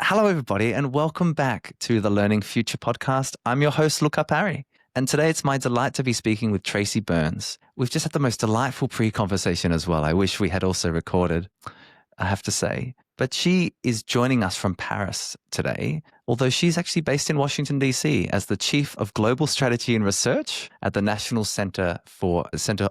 Hello, everybody, and welcome back to the Learning Future podcast. I'm your host, Louka Parry, and today it's my delight to be speaking with Tracey Burns. We've just had the most delightful pre-conversation as well. I wish we had also recorded, I have to say. But she is joining us from Paris today, although she's actually based in Washington, D.C. as the Chief of Global Strategy and Research at the National Center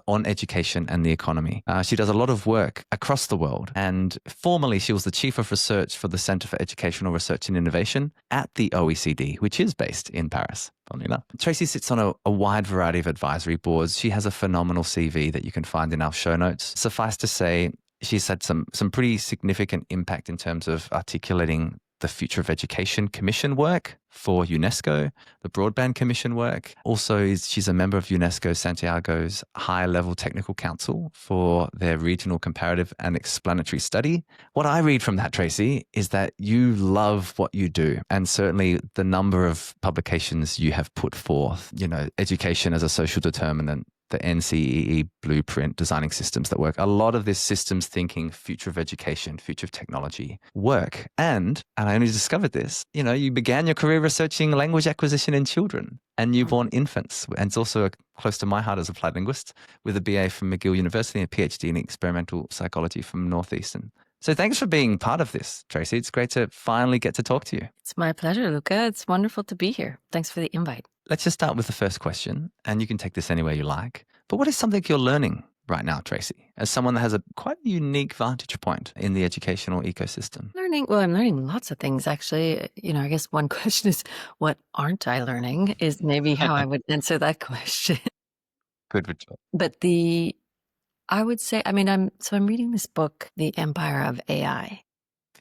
on Education and the Economy. She does a lot of work across the world, and formerly she was the Chief of Research for the Center for Educational Research and Innovation at the OECD, which is based in Paris. Funnily enough. Tracey sits on a wide variety of advisory boards. She has a phenomenal CV that you can find in our show notes. Suffice to say, she's had some pretty significant impact in terms of articulating the Future of Education Commission work for UNESCO, the Broadband Commission work. Also, she's a member of UNESCO Santiago's High-Level Technical Council for their Regional Comparative and Explanatory Study. What I read from that, Tracey, is that you love what you do, and certainly the number of publications you have put forth, education as a social determinant, the NCEE blueprint, designing systems that work. A lot of this systems thinking, future of education, future of technology work. And I only discovered this, you began your career researching language acquisition in children and newborn infants. And it's also close to my heart as a applied linguist with a BA from McGill University and a PhD in experimental psychology from Northeastern. So thanks for being part of this, Tracey. It's great to finally get to talk to you. It's my pleasure, Louka. It's wonderful to be here. Thanks for the invite. Let's just start with the first question, and you can take this anywhere you like. But what is something you're learning right now, Tracey, as someone that has a quite unique vantage point in the educational ecosystem? I'm learning lots of things, actually. I guess one question is, what aren't I learning, is maybe how I would answer that question. Good job. But I would say, I'm reading this book, The Empire of AI.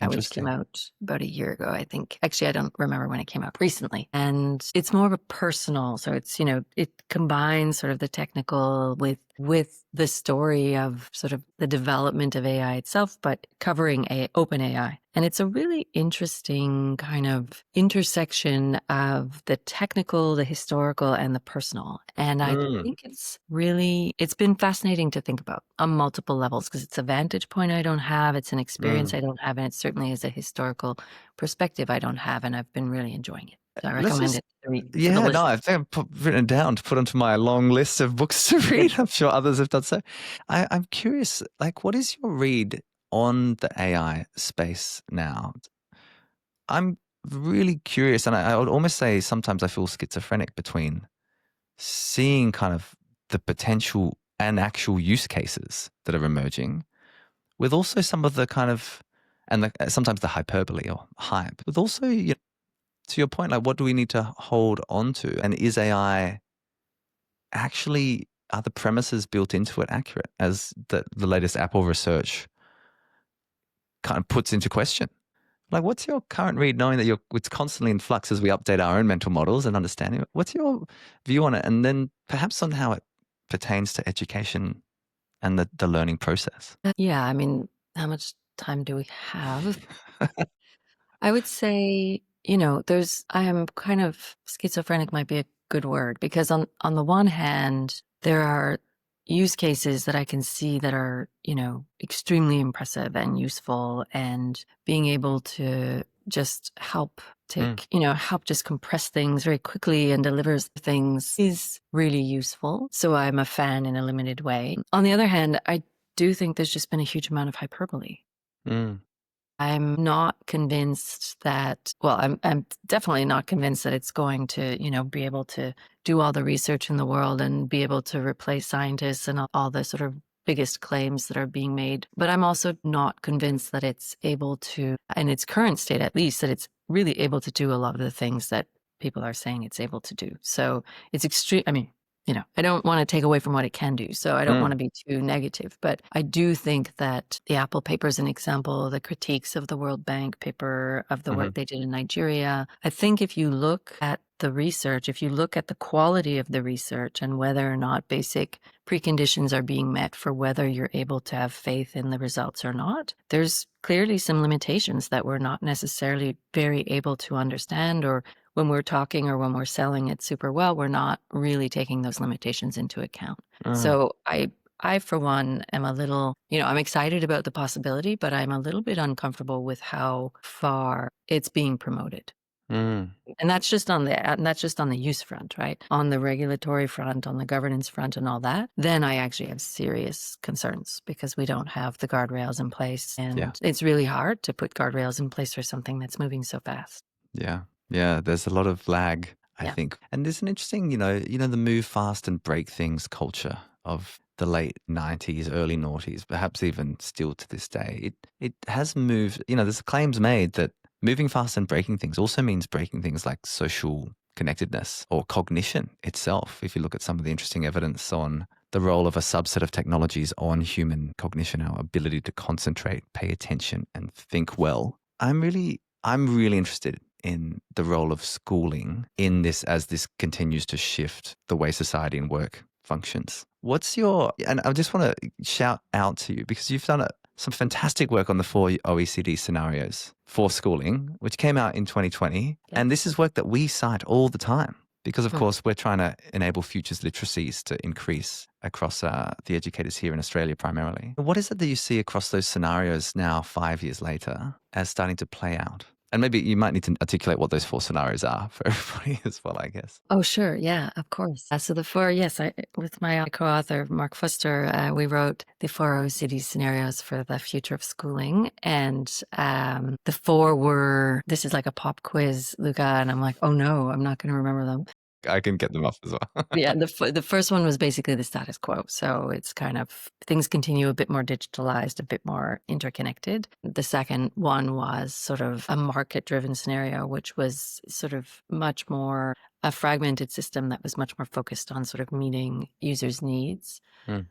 Which came out about a year ago, I think. Actually, I don't remember when it came out, recently. And it's more of a personal, so it's, it combines sort of the technical with the story of sort of the development of AI itself, but covering open AI. And it's a really interesting kind of intersection of the technical, the historical, and the personal. And I think it's been fascinating to think about on multiple levels, because it's a vantage point I don't have, it's an experience I don't have, and it certainly is a historical perspective I don't have, and I've been really enjoying it. So I recommend it to read. Yeah, no, I think I've written it down to put onto my long list of books to read. I'm sure others have done so. I'm curious, what is your read on the AI space now? I'm really curious, and I would almost say sometimes I feel schizophrenic between seeing kind of the potential and actual use cases that are emerging, with also some of the kind of, and sometimes the hyperbole or hype, with also, to your point, what do we need to hold on to? And is AI actually, are the premises built into it accurate, as the latest Apple research kind of puts into question? What's your current read, knowing that it's constantly in flux as we update our own mental models and understanding it? What's your view on it? And then perhaps on how it pertains to education and the learning process? Yeah, how much time do we have? I would say, I am kind of, schizophrenic might be a good word, because on the one hand, there are use cases that I can see that are, extremely impressive and useful, and being able to just help just compress things very quickly and delivers things is really useful. So I'm a fan in a limited way. On the other hand, I do think there's just been a huge amount of hyperbole. I'm not convinced that, I'm definitely not convinced that it's going to, be able to do all the research in the world and be able to replace scientists and all the sort of biggest claims that are being made. But I'm also not convinced that it's able to, in its current state at least, that it's really able to do a lot of the things that people are saying it's able to do. So it's extreme. I don't want to take away from what it can do, so I don't want to be too negative. But I do think that the Apple paper is an example, the critiques of the World Bank paper, of the work they did in Nigeria. I think if you look at the research, if you look at the quality of the research and whether or not basic preconditions are being met for whether you're able to have faith in the results or not, there's clearly some limitations that we're not necessarily very able to understand, or when we're talking or when we're selling it super well, we're not really taking those limitations into account. So I I, for one, am a little, I'm excited about the possibility, but I'm a little bit uncomfortable with how far it's being promoted. Mm, And that's just on the use front, right? On the regulatory front, on the governance front and all that, then I actually have serious concerns because we don't have the guardrails in place. yeah. And it's really hard to put guardrails in place for something that's moving so fast. Yeah. Yeah. There's a lot of lag, I Yeah. think. And there's an interesting, the move fast and break things culture of the late 90s, early noughties, perhaps even still to this day. It has moved, there's claims made that moving fast and breaking things also means breaking things like social connectedness or cognition itself. If you look at some of the interesting evidence on the role of a subset of technologies on human cognition, our ability to concentrate, pay attention, and think well. I'm really interested in the role of schooling in this as this continues to shift the way society and work functions. And I just want to shout out to you because you've done some fantastic work on the 4 OECD scenarios for schooling, which came out in 2020. Yeah. And this is work that we cite all the time because, of Hmm. course, we're trying to enable futures literacies to increase across the educators here in Australia primarily. What is it that you see across those scenarios now, 5 years later, as starting to play out? And maybe you might need to articulate what those 4 scenarios are for everybody as well, I guess. Oh, sure. Yeah, of course. So the four, yes, with my co-author, Mark Fuster, we wrote the 4 OECD scenarios for the future of schooling. And the 4 were, this is like a pop quiz, Luca. And I'm like, oh no, I'm not going to remember them. I can get them off as well. Yeah, the first one was basically the status quo. So it's kind of things continue a bit more digitalized, a bit more interconnected. The second one was sort of a market-driven scenario, which was sort of much more a fragmented system that was much more focused on sort of meeting users' needs. Mm.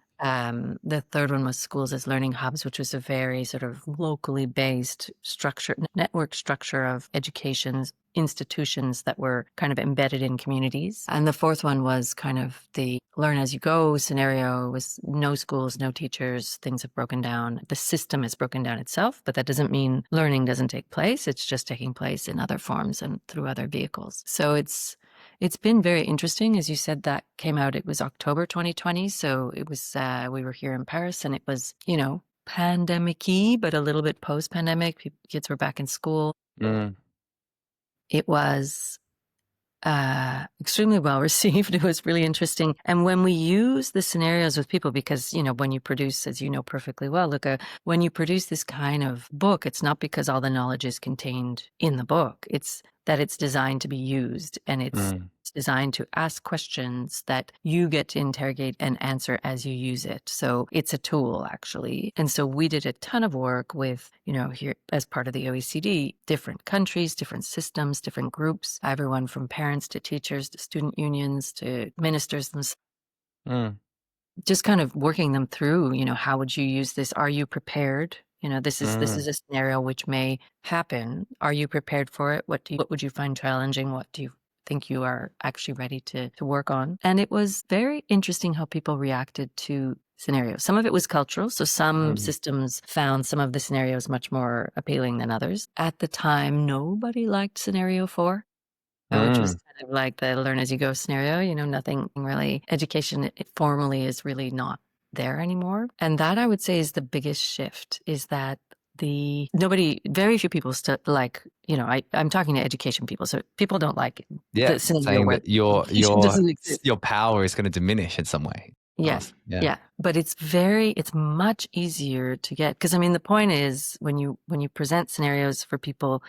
The third one was schools as learning hubs, which was a very sort of locally based structure, network structure of educations, institutions that were kind of embedded in communities. And the fourth one was kind of the learn as you go scenario was no schools, no teachers, things have broken down. The system has broken down itself, but that doesn't mean learning doesn't take place. It's just taking place in other forms and through other vehicles. So it's been very interesting. As you said, that came out, it was October 2020. So it was, we were here in Paris and it was, pandemic-y, but a little bit post-pandemic. Kids were back in school. Mm. It was extremely well received. It was really interesting. And when we use the scenarios with people, because, when you produce, as you know perfectly well, Luca, when you produce this kind of book, it's not because all the knowledge is contained in the book. It's that it's designed to be used and it's designed to ask questions that you get to interrogate and answer as you use it. So it's a tool, actually. And so we did a ton of work with, here as part of the OECD, different countries, different systems, different groups, everyone from parents to teachers to student unions to ministers themselves. Just kind of working them through, how would you use this? Are you prepared? This is a scenario which may happen. Are you prepared for it? What would you find challenging? What do you think you are actually ready to work on? And it was very interesting how people reacted to scenarios. Some of it was cultural. So some systems found some of the scenarios much more appealing than others. At the time, nobody liked scenario 4. Which was kind of like the learn as you go scenario, nothing really, education formally is really not there anymore. And that I would say is the biggest shift is that very few people like, I'm talking to education people, so people don't like the scenario saying where that your education doesn't exist. your power is going to diminish in some way. Yeah. Awesome. Yeah. But it's much easier to get, because the point is when you present scenarios for people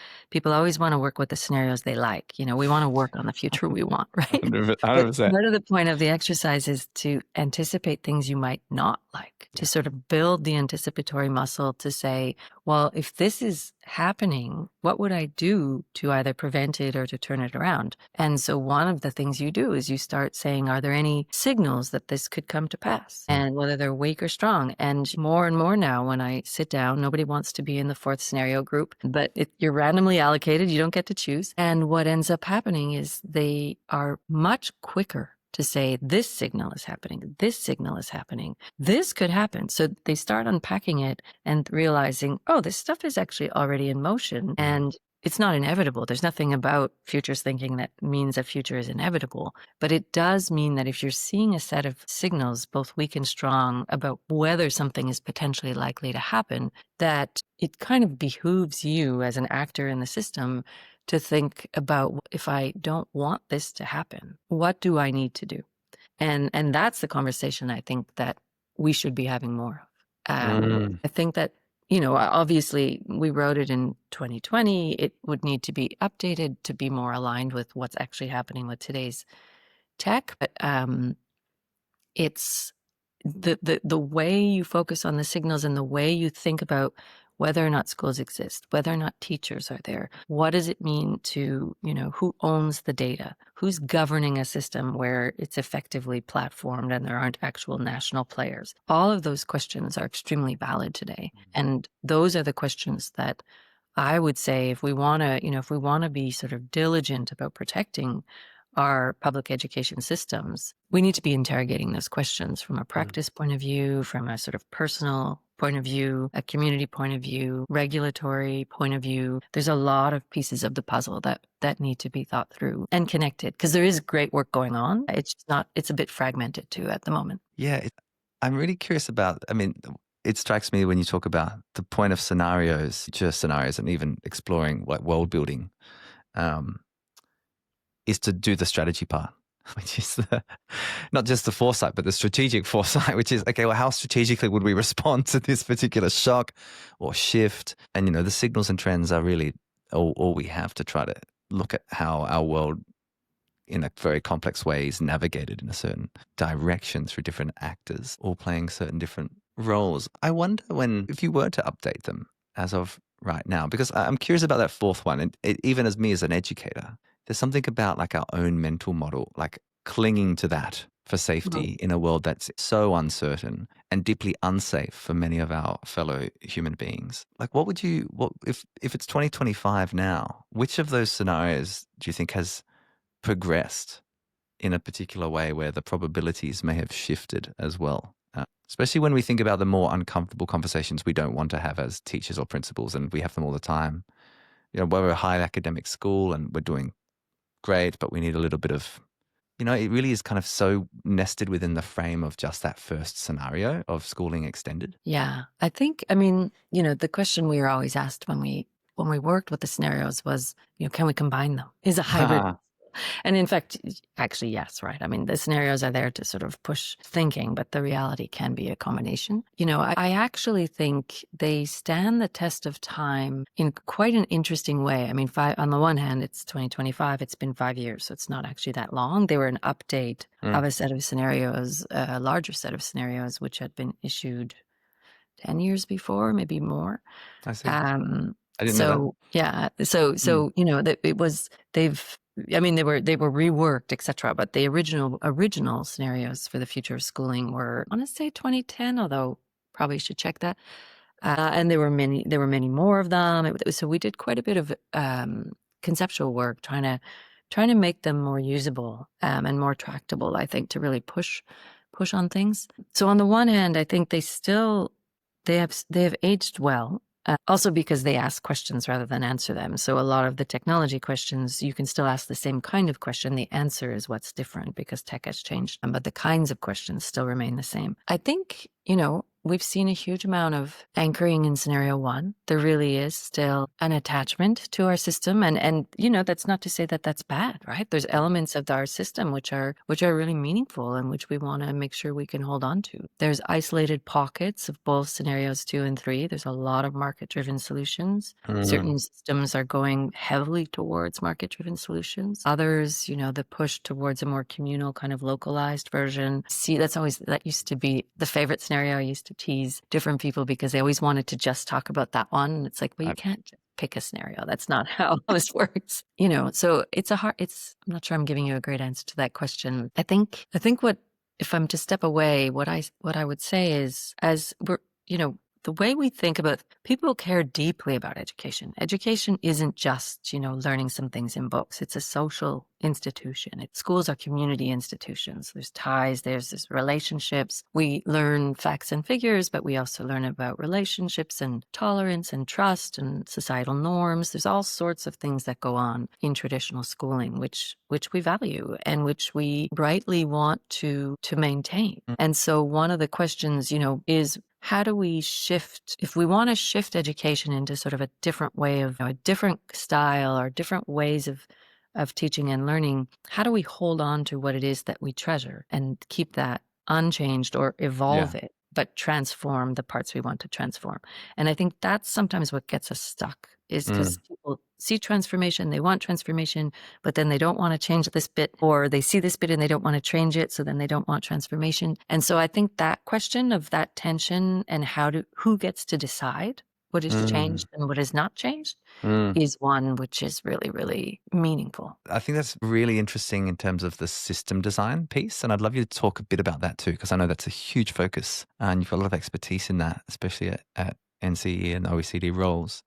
always want to work with the scenarios they like. We want to work on the future we want, right? 100%. But part of the point of the exercise is to anticipate things you might not like, to sort of build the anticipatory muscle to say, well, if this is happening, what would I do to either prevent it or to turn it around? And so one of the things you do is you start saying, are there any signals that this could come to pass? And whether they're weak or strong. And more now, when I sit down, nobody wants to be in the 4th scenario group, but you're randomly allocated. You don't get to choose. And what ends up happening is they are much quicker to say, this signal is happening, this signal is happening, this could happen. So they start unpacking it and realizing, oh, this stuff is actually already in motion. And it's not inevitable. There's nothing about futures thinking that means a future is inevitable. But it does mean that if you're seeing a set of signals, both weak and strong, about whether something is potentially likely to happen, that it kind of behooves you as an actor in the system to think about, if I don't want this to happen, what do I need to do? And that's the conversation I think that we should be having more of. I think that, obviously we wrote it in 2020. It would need to be updated to be more aligned with what's actually happening with today's tech. But it's the way you focus on the signals and the way you think about whether or not schools exist, whether or not teachers are there. What does it mean to, who owns the data? Who's governing a system where it's effectively platformed and there aren't actual national players? All of those questions are extremely valid today. And those are the questions that I would say, if we want to be sort of diligent about protecting our public education systems, we need to be interrogating those questions from a practice point of view, from a sort of personal point of view, a community point of view, regulatory point of view. There's a lot of pieces of the puzzle that need to be thought through and connected, because there is great work going on. It's a bit fragmented too at the moment. Yeah, I'm really curious about, it strikes me when you talk about the point of scenarios, future scenarios, and even exploring like world building, is to do the strategy part, which is not just the foresight, but the strategic foresight, which is, okay, well, how strategically would we respond to this particular shock or shift? And, the signals and trends are really all we have to try to look at how our world in a very complex way is navigated in a certain direction through different actors, all playing certain different roles. I wonder if you were to update them as of right now, because I'm curious about that fourth one. And even as me as an educator, there's something about like our own mental model, like clinging to that for safety in a world that's so uncertain and deeply unsafe for many of our fellow human beings. Like, if it's 2025 now, which of those scenarios do you think has progressed in a particular way where the probabilities may have shifted as well? Especially when we think about the more uncomfortable conversations we don't want to have as teachers or principals, and we have them all the time. We're a high academic school and we're doing great, but we need a little bit of, it really is kind of so nested within the frame of just that first scenario of schooling extended. Yeah, I think, the question we were always asked when we worked with the scenarios was, can we combine them? Is a hybrid? And in fact, actually, yes, right. The scenarios are there to sort of push thinking, but the reality can be a combination. I actually think they stand the test of time in quite an interesting way. On the one hand, it's 2025, it's been 5 years, so it's not actually that long. They were an update of a set of scenarios, a larger set of scenarios, which had been issued 10 years before, maybe more. I see. I didn't know that. Yeah. That it was, they were reworked, etc. But the original scenarios for the future of schooling were, I want to say 2010, although probably should check that. And there were many more of them. So we did quite a bit of conceptual work trying to make them more usable and more tractable, I think, to really push on things. So on the one hand, I think they have aged well. Also because they ask questions rather than answer them. So a lot of the technology questions, you can still ask the same kind of question. The answer is what's different because tech has changed, but the kinds of questions still remain the same. I think, we've seen a huge amount of anchoring in scenario one. There really is still an attachment to our system. And that's not to say that that's bad, right? There's elements of our system which are really meaningful and which we want to make sure we can hold on to. There's isolated pockets of both scenarios 2 and 3. There's a lot of market-driven solutions. Certain systems are going heavily towards market-driven solutions. Others, the push towards a more communal kind of localized version. See, that used to be the favorite scenario I used to tease different people because they always wanted to just talk about that one. And it's like, well, you can't just pick a scenario. That's not how this works. So I'm not sure I'm giving you a great answer to that question. I think if I'm to step away, what I would say is, as we're, the way we think about people care deeply about education. Education isn't just, learning some things in books. It's a social institution. Schools are community institutions. There's ties, there's relationships. We learn facts and figures, but we also learn about relationships and tolerance and trust and societal norms. There's all sorts of things that go on in traditional schooling, which we value and which we rightly want to maintain. And so one of the questions, is how do we shift, if we want to shift education into sort of a different way of, a different style or different ways of teaching and learning, how do we hold on to what it is that we treasure and keep that unchanged or evolve it, but transform the parts we want to transform? And I think that's sometimes what gets us stuck, is because people see transformation, they want transformation, but then they don't want to change this bit, or they see this bit and they don't want to change it, so then they don't want transformation. And so I think that question of that tension and who gets to decide what is changed and what is not changed is one which is really, really meaningful. I think that's really interesting in terms of the system design piece. And I'd love you to talk a bit about that too, because I know that's a huge focus and you've got a lot of expertise in that, especially at NCE and OECD roles.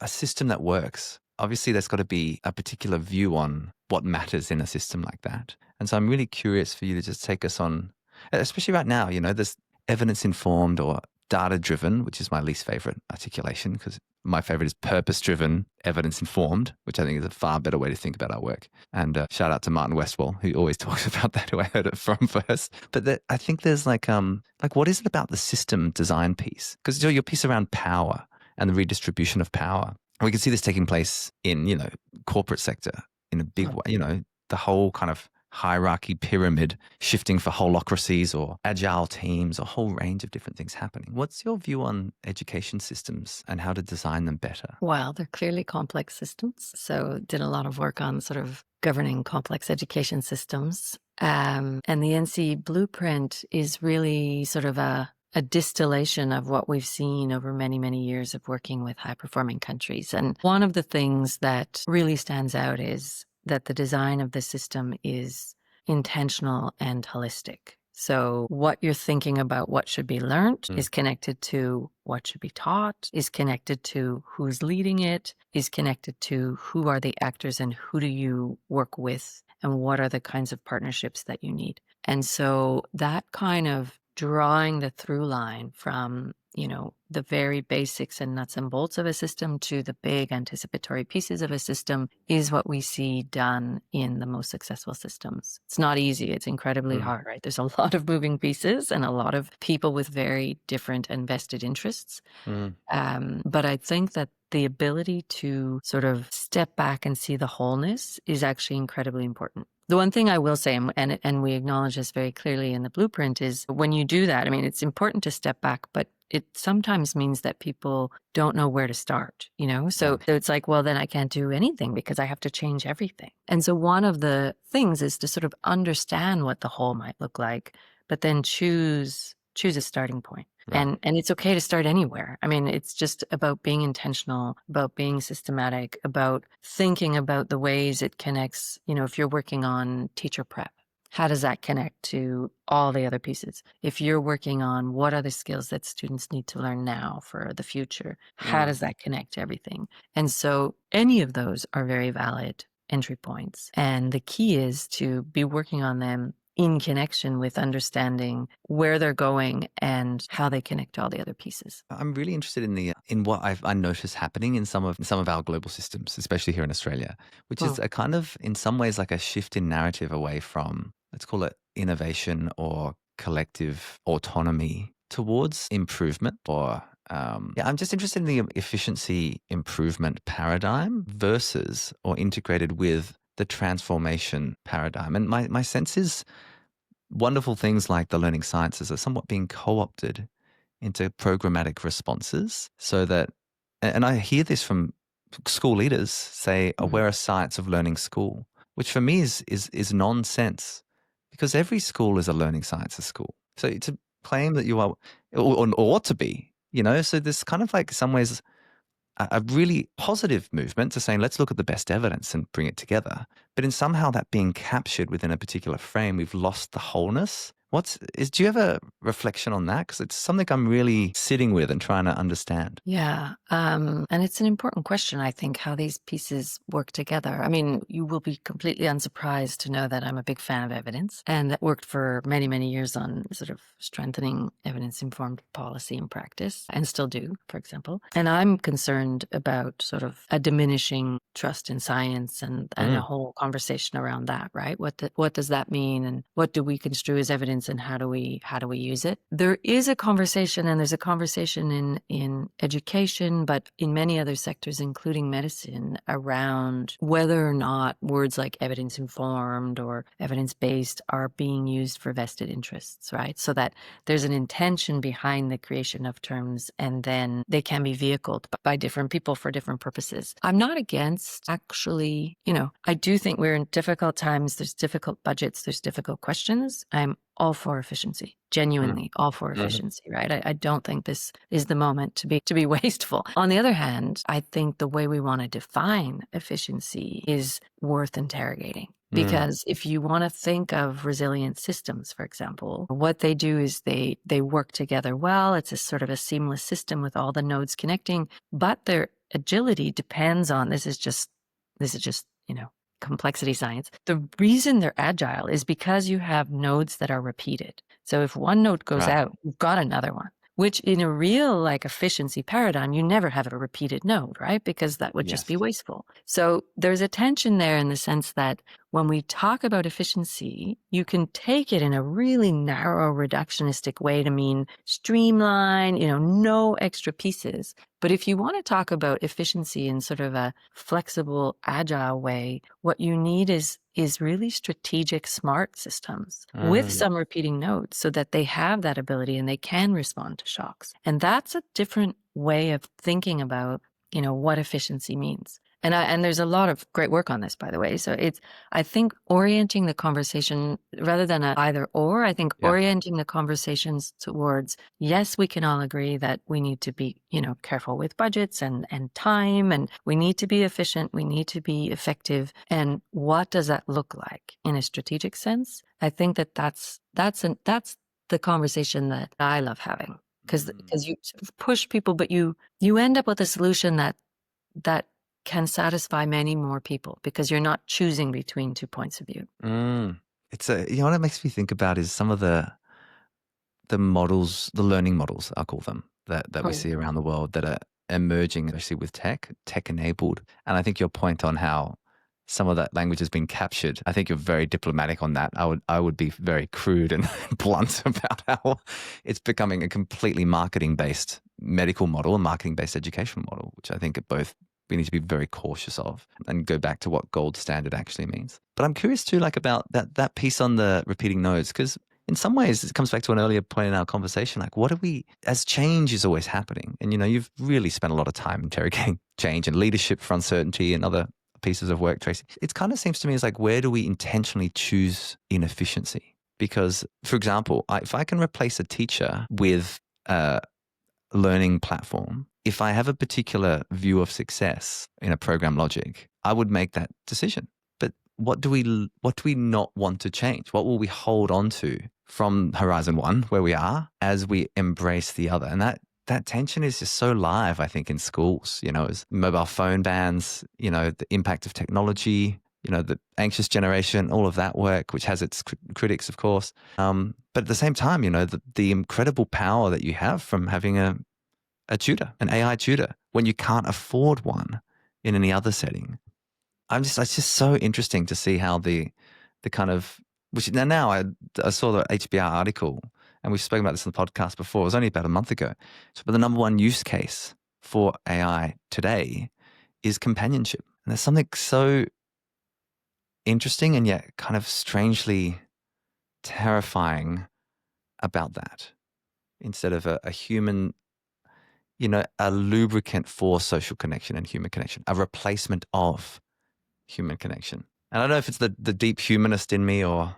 A system that works, obviously there's got to be a particular view on what matters in a system like that. And so I'm really curious for you to just take us on, especially right now, there's evidence-informed or data-driven, which is my least favorite articulation, because my favorite is purpose-driven, evidence-informed, which I think is a far better way to think about our work. And shout out to Martin Westwell, who always talks about that, who I heard it from first. But I think there's like what is it about the system design piece? Because your piece around power and the redistribution of power, we can see this taking place in, corporate sector in a big way, the whole kind of hierarchy pyramid shifting for holocracies or agile teams, a whole range of different things happening. What's your view on education systems and how to design them better? Well, they're clearly complex systems. So did a lot of work on sort of governing complex education systems. And the NC blueprint is really sort of a distillation of what we've seen over many, many years of working with high-performing countries. And one of the things that really stands out is that the design of the system is intentional and holistic. So what you're thinking about what should be learned is connected to what should be taught, is connected to who's leading it, is connected to who are the actors and who do you work with and what are the kinds of partnerships that you need. And so that kind of drawing the through line from, the very basics and nuts and bolts of a system to the big anticipatory pieces of a system is what we see done in the most successful systems. It's not easy. It's incredibly hard, right? There's a lot of moving pieces and a lot of people with very different and vested interests. But I think that the ability to sort of step back and see the wholeness is actually incredibly important. The one thing I will say, and we acknowledge this very clearly in the blueprint, is when you do that, it's important to step back, but it sometimes means that people don't know where to start, So it's like, well, then I can't do anything because I have to change everything. And so one of the things is to sort of understand what the whole might look like, but then choose a starting point. Right. And it's okay to start anywhere. It's just about being intentional, about being systematic, about thinking about the ways it connects. If you're working on teacher prep, how does that connect to all the other pieces? If you're working on what are the skills that students need to learn now for the future, how does that connect to everything? And so any of those are very valid entry points. And the key is to be working on them in connection with understanding where they're going and how they connect to all the other pieces. I'm really interested in what I notice happening in some of our global systems, especially here in Australia, which is a kind of, in some ways, like a shift in narrative away from, let's call it innovation or collective autonomy towards improvement or I'm just interested in the efficiency improvement paradigm versus or integrated with the transformation paradigm. And my sense is wonderful things like the learning sciences are somewhat being co-opted into programmatic responses so that, and I hear this from school leaders say, oh, we're a science of learning school, which for me is nonsense because every school is a learning sciences school. So to claim that you are, or ought to be, so there's kind of like some ways a really positive movement to saying, let's look at the best evidence and bring it together. But in somehow that being captured within a particular frame, we've lost the wholeness. Do you have a reflection on that? Because it's something I'm really sitting with and trying to understand. Yeah. And it's an important question, I think, how these pieces work together. I mean, you will be completely unsurprised to know that I'm a big fan of evidence and that worked for many, many years on sort of strengthening evidence-informed policy and practice, and still do, for example. And I'm concerned about sort of a diminishing trust in science and a whole conversation around that, right? What does that mean? And what do we construe as evidence, and how do we use it? There is a conversation, and there's a conversation in education, but in many other sectors, including medicine, around whether or not words like evidence informed or evidence based are being used for vested interests, right? So that there's an intention behind the creation of terms, and then they can be vehicled by different people for different purposes. I'm not against, actually, I do think we're in difficult times. There's difficult budgets, there's difficult questions. I'm all for efficiency, genuinely all for efficiency, right? I don't think this is the moment to be wasteful. On the other hand, I think the way we want to define efficiency is worth interrogating. Because if you want to think of resilient systems, for example, what they do is they work together well. It's a sort of a seamless system with all the nodes connecting, but their agility depends on, this is just, complexity science. The reason they're agile is because you have nodes that are repeated. So if one node goes out, you've got another one, which in a real efficiency paradigm, you never have a repeated node, right? Because that would just be wasteful. So there's a tension there in the sense that when we talk about efficiency, you can take it in a really narrow reductionistic way to mean streamline, no extra pieces. But if you want to talk about efficiency in sort of a flexible, agile way, what you need is really strategic, smart systems with some repeating nodes so that they have that ability and they can respond to shocks. And that's a different way of thinking about, what efficiency means. And there's a lot of great work on this, by the way. So I think orienting the conversation rather than a either or, I think orienting the conversations towards, yes, we can all agree that we need to be, careful with budgets and time, and we need to be efficient, we need to be effective. And what does that look like in a strategic sense? I think that's the conversation that I love having, because you sort of push people, but you end up with a solution that can satisfy many more people because you're not choosing between two points of view. It's what it makes me think about is some of the models, the learning models, I'll call them, that we see around the world that are emerging, especially with tech enabled. And I think your point on how some of that language has been captured, I think you're very diplomatic on that. I would be very crude and blunt about how it's becoming a completely marketing-based medical model, a marketing-based education model, which I think we need to be very cautious of and go back to what gold standard actually means. But I'm curious too, about that piece on the repeating nodes, because in some ways it comes back to an earlier point in our conversation, what are we, as change is always happening, and you've really spent a lot of time interrogating change and leadership for uncertainty and other pieces of work, Tracey. It kind of seems to me as where do we intentionally choose inefficiency? Because, for example, if I can replace a teacher with a learning platform, if I have a particular view of success in a program logic, I would make that decision. But what do we not want to change? What will we hold on to from horizon one, where we are, as we embrace the other? And that tension is just so live, I think, in schools, as mobile phone bans, the impact of technology, the anxious generation, all of that work, which has its critics, of course. But at the same time, the incredible power that you have from having a tutor, an AI tutor, when you can't afford one in any other setting. It's just so interesting to see how the kind of, which now I saw the HBR article, and we've spoken about this on the podcast before. It was only about a month ago. But the number one use case for AI today is companionship. And there's something so interesting and yet kind of strangely terrifying about that. Instead of a human, a lubricant for social connection and human connection, a replacement of human connection. And I don't know if it's the deep humanist in me or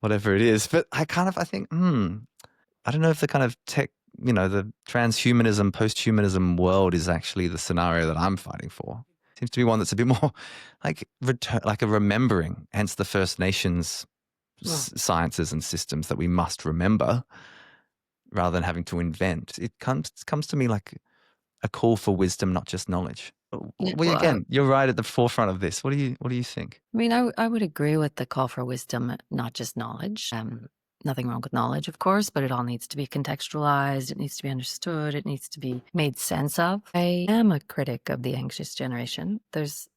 whatever it is, but I think, I don't know if the kind of tech, the transhumanism, posthumanism world is actually the scenario that I'm fighting for. Seems to be one that's a bit more like a remembering, hence the First Nations Mm. sciences and systems that we must remember rather than having to invent. It comes to me like a call for wisdom, not just knowledge. Yeah, Well, well, again, you're right at the forefront of this. What do you think? I mean, I would agree with the call for wisdom, not just knowledge. Nothing wrong with knowledge, of course, but it all needs to be contextualized. It needs to be understood. It needs to be made sense of. I am a critic of the anxious generation. There's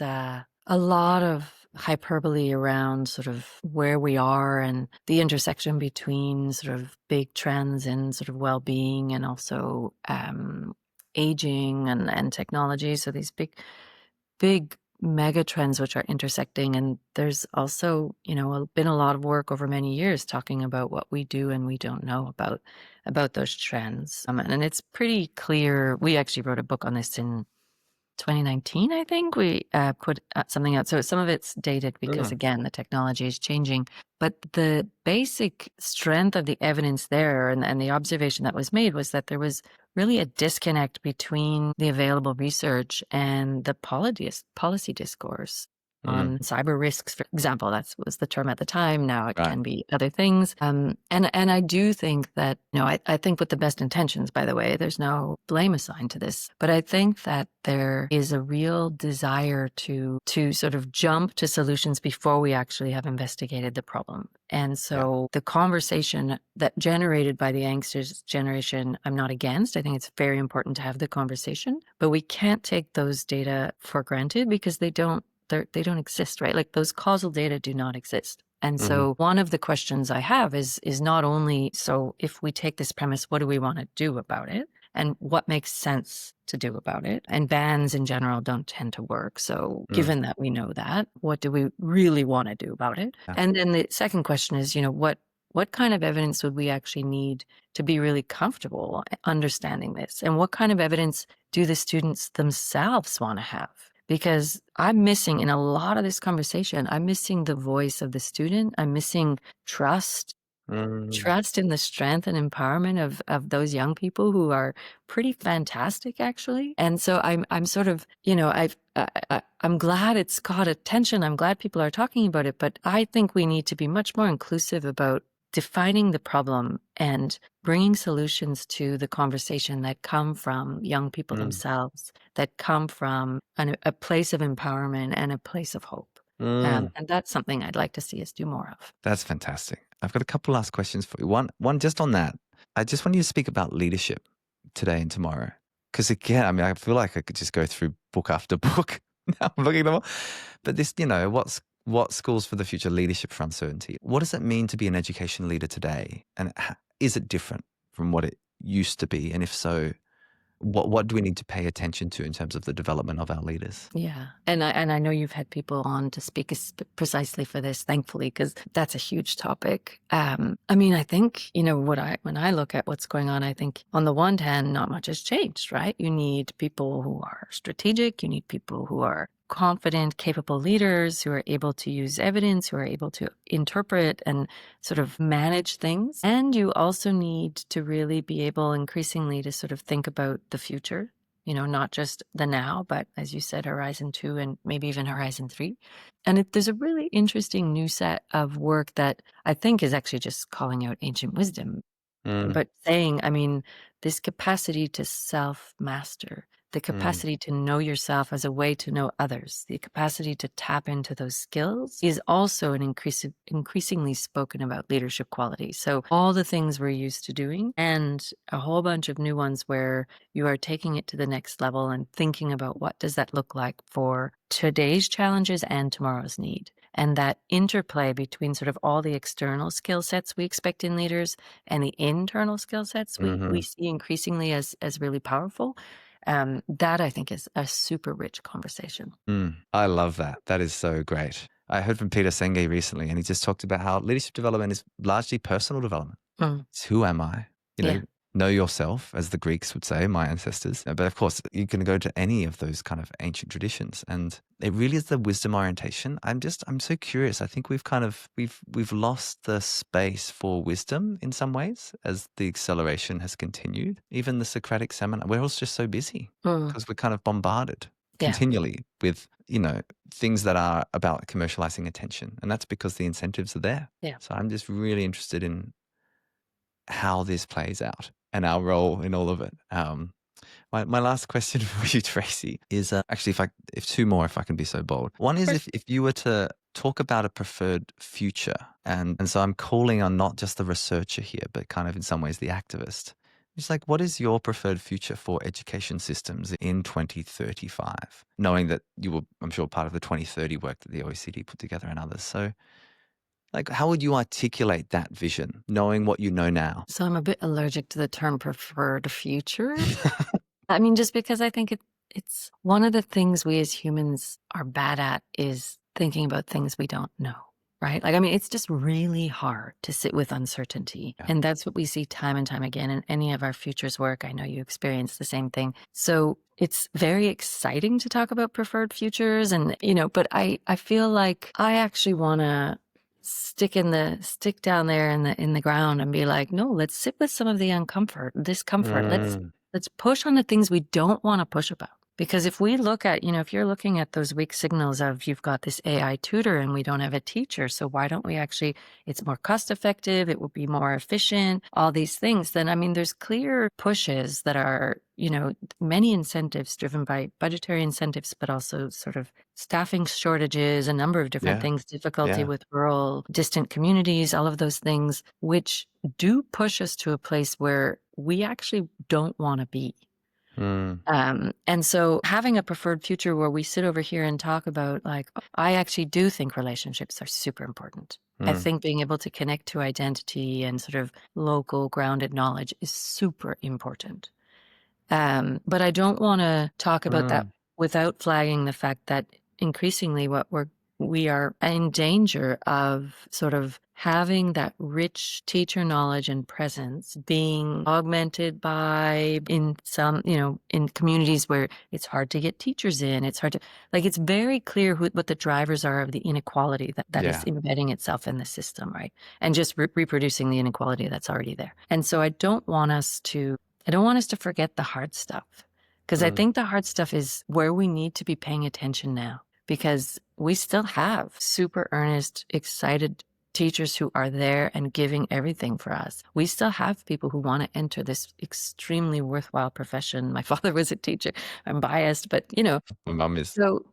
a lot of hyperbole around sort of where we are and the intersection between sort of big trends in sort of well-being and also aging and technology. So these big mega trends which are intersecting, and there's also been a lot of work over many years talking about what we do and we don't know about those trends, and it's pretty clear. We actually wrote a book on this in 2019, I think. We put something out. So some of it's dated because, Mm, again, the technology is changing. But the basic strength of the evidence there and the observation that was made was that there was really a disconnect between the available research and the policy discourse mm, on cyber risks, for example. That was the term at the time. Now it right. can be other things. And I do think that, I think with the best intentions, by the way, there's no blame assigned to this, but I think that there is a real desire to sort of jump to solutions before we actually have investigated the problem. And Yeah. so the conversation that generated by the anxious generation, I'm not against. I think it's very important to have the conversation, but we can't take those data for granted because they don't exist, right? Like those causal data do not exist. And Hmm. so one of the questions I have is not only, so if we take this premise, what do we want to do about it? And what makes sense to do about it? And bans in general don't tend to work. So Mm, given that we know that, what do we really want to do about it? yeah. And then the second question is, what kind of evidence would we actually need to be really comfortable understanding this? And what kind of evidence do the students themselves want to have? Because I'm missing in a lot of this conversation, I'm missing the voice of the student. I'm missing trust, Mm, trust in the strength and empowerment of those young people who are pretty fantastic, actually. And so I'm sort of, I'm glad it's caught attention. I'm glad people are talking about it, but I think we need to be much more inclusive about defining the problem and bringing solutions to the conversation that come from young people mm, themselves, that come from a place of empowerment and a place of hope. mm. And that's something I'd like to see us do more of. That's fantastic. I've got a couple last questions for you. One just on that. I just want you to speak about leadership today and tomorrow. Because again, I mean, I feel like I could just go through book after book. Now I'm looking at them all. But this, what schools for the future leadership for uncertainty? What does it mean to be an education leader today? And is it different from what it used to be? And if so, what do we need to pay attention to in terms of the development of our leaders? Yeah. And I know you've had people on to speak precisely for this, thankfully, because that's a huge topic. I mean, I think, when I look at what's going on, I think on the one hand, not much has changed, right? You need people who are strategic. You need people who are confident, capable leaders who are able to use evidence, who are able to interpret and sort of manage things. And you also need to really be able increasingly to sort of think about the future, not just the now, but as you said, Horizon 2 and maybe even Horizon 3. And there's a really interesting new set of work that I think is actually just calling out ancient wisdom, Mm, but saying, I mean, this capacity to self-master, the mm, capacity to know yourself as a way to know others, the capacity to tap into those skills is also an increasingly spoken about leadership qualities. So all the things we're used to doing and a whole bunch of new ones where you are taking it to the next level and thinking about what does that look like for today's challenges and tomorrow's need. And that interplay between sort of all the external skill sets we expect in leaders and the internal skill sets we mhm. see increasingly as really powerful. That I think is a super rich conversation. I love that. That is so great. I heard from Peter Senge recently, and he just talked about how leadership development is largely personal development. Mm, It's who am I? You yeah. know yourself, as the Greeks would say, my ancestors. But of course, you can go to any of those kind of ancient traditions, and it really is the wisdom orientation. I'm so curious. I think we've lost the space for wisdom in some ways as the acceleration has continued. Even the Socratic seminar, we're all just so busy Mm. because we're kind of bombarded. Yeah. continually with, things that are about commercializing attention. And that's because the incentives are there. Yeah. So I'm just really interested in how this plays out and our role in all of it. My last question for you, Tracy, is actually if two more, if I can be so bold. One is if you were to talk about a preferred future, and so I'm calling on not just the researcher here, but kind of in some ways the activist. It's like, what is your preferred future for education systems in 2035? Knowing that you were, I'm sure, part of the 2030 work that the OECD put together and others. So, like, how would you articulate that vision, knowing what you know now? So I'm a bit allergic to the term preferred future. I mean, just because I think it's one of the things we as humans are bad at is thinking about things we don't know, right? Like, I mean, it's just really hard to sit with uncertainty. Yeah. And that's what we see time and time again in any of our futures work. I know you experience the same thing. So it's very exciting to talk about preferred futures and, but I feel like I actually want to stick down there in the ground and be like, no, let's sit with some of the discomfort. Mm, Let's push on the things we don't want to push about. Because if we look at, if you're looking at those weak signals of you've got this AI tutor and we don't have a teacher, so why don't we actually, it's more cost effective, it will be more efficient, all these things, then I mean, there's clear pushes that are, many incentives driven by budgetary incentives, but also sort of staffing shortages, a number of different yeah. things, difficulty Yeah. with rural, distant communities, all of those things, which do push us to a place where we actually don't want to be. Mm, And so having a preferred future where we sit over here and talk about like, I actually do think relationships are super important. I mm, think being able to connect to identity and sort of local grounded knowledge is super important. But I don't want to talk about that mm. without flagging the fact that increasingly we are in danger of sort of having that rich teacher knowledge and presence being augmented by in some, in communities where it's hard to get teachers in, it's hard to, like, it's very clear what the drivers are of the inequality that is Yeah. embedding itself in the system, right? And just reproducing the inequality that's already there. And so I don't want us to forget the hard stuff, because I Mm, think the hard stuff is where we need to be paying attention now, because we still have super earnest, excited teachers who are there and giving everything for us. We still have people who want to enter this extremely worthwhile profession. My father was a teacher. I'm biased, but my mum is. so,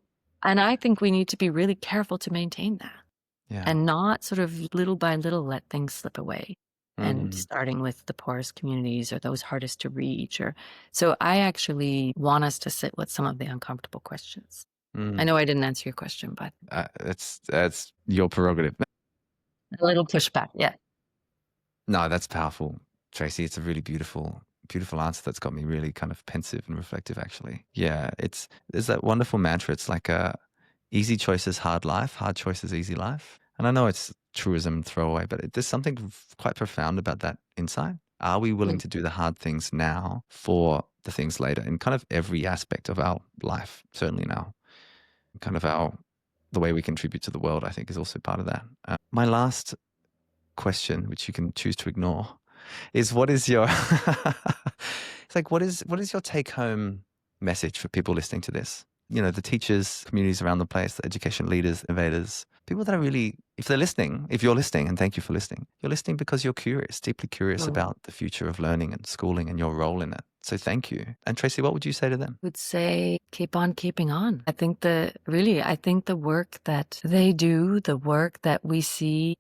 and I think we need to be really careful to maintain that Yeah. and not sort of little by little let things slip away. And Mm, starting with the poorest communities or those hardest to reach, or so I actually want us to sit with some of the uncomfortable questions. I mm. know I didn't answer your question, but That's your prerogative. a little pushback. Yeah. No, that's powerful, Tracy. It's a really beautiful answer that's got me really kind of pensive and reflective, actually. Yeah, there's that wonderful mantra. It's like easy choices, hard life, hard choices, easy life. And I know it's truism, throwaway, but there's something quite profound about that insight. Are we willing Mm. to do the hard things now for the things later in kind of every aspect of our life, certainly now? Kind of the way we contribute to the world, I think, is also part of that. My last question, which you can choose to ignore, is what is your it's like what is your take home message for people listening to this? The teachers, communities around the place, the education leaders, innovators, people that are really, if you're listening, and thank you for listening, you're listening because you're curious, deeply curious Mm. about the future of learning and schooling and your role in it. So thank you. And Tracy, what would you say to them? Would say keep on keeping on. I think the work that they do, the work that we see,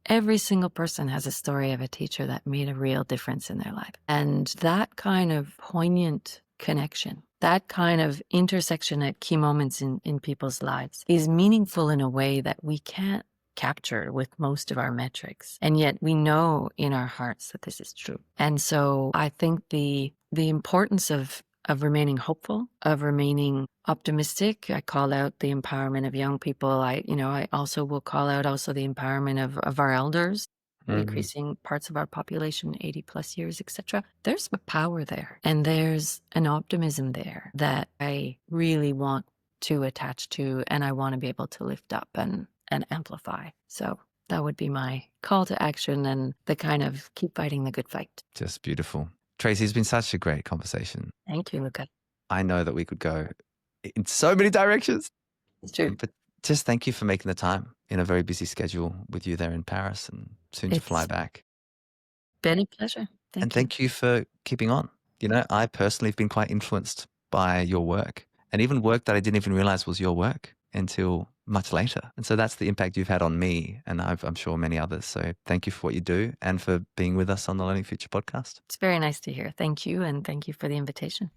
every single person has a story of a teacher that made a real difference in their life. And that kind of poignant connection, that kind of intersection at key moments in people's lives is meaningful in a way that we can't capture with most of our metrics. And yet we know in our hearts that this is true. And so I think the importance of remaining hopeful, of remaining optimistic. I call out the empowerment of young people. I also will call out also the empowerment of our elders, Mm, increasing parts of our population, 80 plus years, etc. There's a power there, and there's an optimism there that I really want to attach to, and I want to be able to lift up and amplify. So that would be my call to action and the kind of keep fighting the good fight. just beautiful. Tracy, it's been such a great conversation. Thank you, Luca. I know that we could go in so many directions. It's true. But just thank you for making the time in a very busy schedule with you there in Paris and soon to fly It's back. been a pleasure. And Thank you. thank you for keeping on. I personally have been quite influenced by your work, and even work that I didn't even realize was your work until much later. And so that's the impact you've had on me, and I'm sure many others. So thank you for what you do and for being with us on the Learning Future podcast. It's very nice to hear. Thank you. And thank you for the invitation.